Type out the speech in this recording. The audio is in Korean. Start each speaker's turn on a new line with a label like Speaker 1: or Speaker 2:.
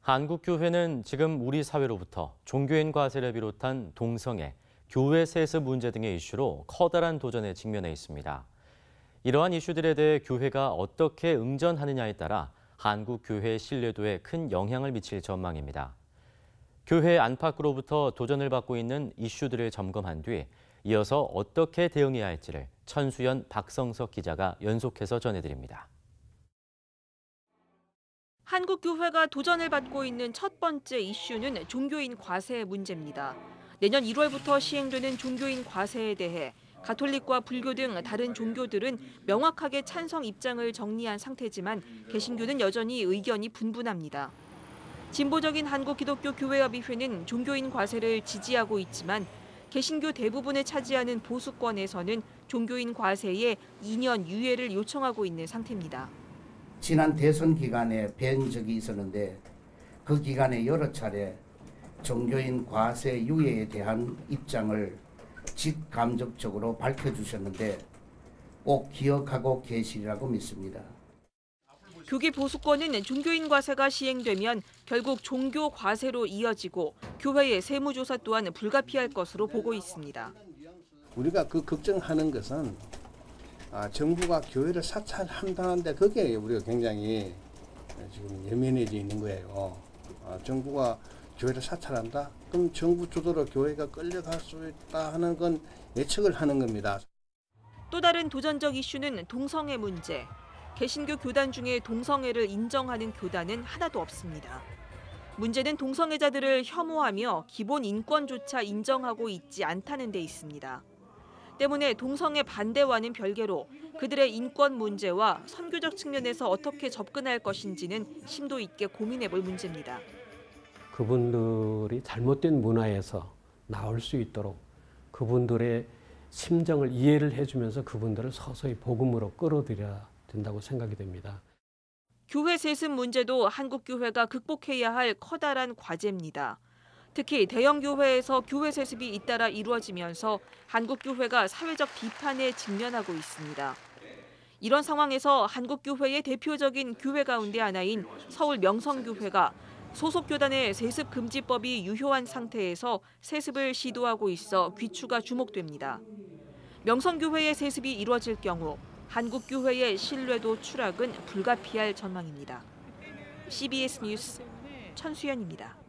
Speaker 1: 한국교회는 지금 우리 사회로부터 종교인 과세를 비롯한 동성애, 교회 세습 문제 등의 이슈로 커다란 도전에 직면해 있습니다. 이러한 이슈들에 대해 교회가 어떻게 응전하느냐에 따라 한국교회의 신뢰도에 큰 영향을 미칠 전망입니다. 교회 안팎으로부터 도전을 받고 있는 이슈들을 점검한 뒤 이어서 어떻게 대응해야 할지를 천수연, 박성석 기자가 연속해서 전해드립니다.
Speaker 2: 한국교회가 도전을 받고 있는 첫 번째 이슈는 종교인 과세 문제입니다. 내년 1월부터 시행되는 종교인 과세에 대해 가톨릭과 불교 등 다른 종교들은 명확하게 찬성 입장을 정리한 상태지만 개신교는 여전히 의견이 분분합니다. 진보적인 한국기독교교회협의회는 종교인 과세를 지지하고 있지만 개신교 대부분을 차지하는 보수권에서는 종교인 과세에 2년 유예를 요청하고 있는 상태입니다.
Speaker 3: 지난 대선 기간에 뵌 적이 있었는데 그 기간에 여러 차례 종교인 과세 유예에 대한 입장을 직간접적으로 밝혀주셨는데 꼭 기억하고 계시리라고 믿습니다.
Speaker 2: 교계 보수권은 종교인 과세가 시행되면 결국 종교 과세로 이어지고 교회의 세무조사 또한 불가피할 것으로 보고 있습니다.
Speaker 4: 우리가 그 걱정하는 것은 정부가 교회를 사찰한다는데 거기에 우리가 굉장히 지금 예민해져 있는 거예요. 정부가 교회를 사찰한다? 그럼 정부 주도로 교회가 끌려갈 수 있다 하는 건 예측을 하는 겁니다.
Speaker 2: 또 다른 도전적 이슈는 동성애 문제. 개신교 교단 중에 동성애를 인정하는 교단은 하나도 없습니다. 문제는 동성애자들을 혐오하며 기본 인권조차 인정하고 있지 않다는 데 있습니다. 때문에 동성애 반대와는 별개로 그들의 인권 문제와 선교적 측면에서 어떻게 접근할 것인지는 심도 있게 고민해 볼 문제입니다.
Speaker 5: 그분들이 잘못된 문화에서 나올 수 있도록 그분들의 심정을 이해를 해주면서 그분들을 서서히 복음으로 끌어들여야 된다고 생각이 됩니다.
Speaker 2: 교회 세습 문제도 한국교회가 극복해야 할 커다란 과제입니다. 특히 대형 교회에서 교회 세습이 잇따라 이루어지면서 한국교회가 사회적 비판에 직면하고 있습니다. 이런 상황에서 한국교회의 대표적인 교회 가운데 하나인 서울 명성교회가 소속 교단의 세습 금지법이 유효한 상태에서 세습을 시도하고 있어 귀추가 주목됩니다. 명성교회의 세습이 이루어질 경우 한국교회의 신뢰도 추락은 불가피할 전망입니다. CBS 뉴스 천수연입니다.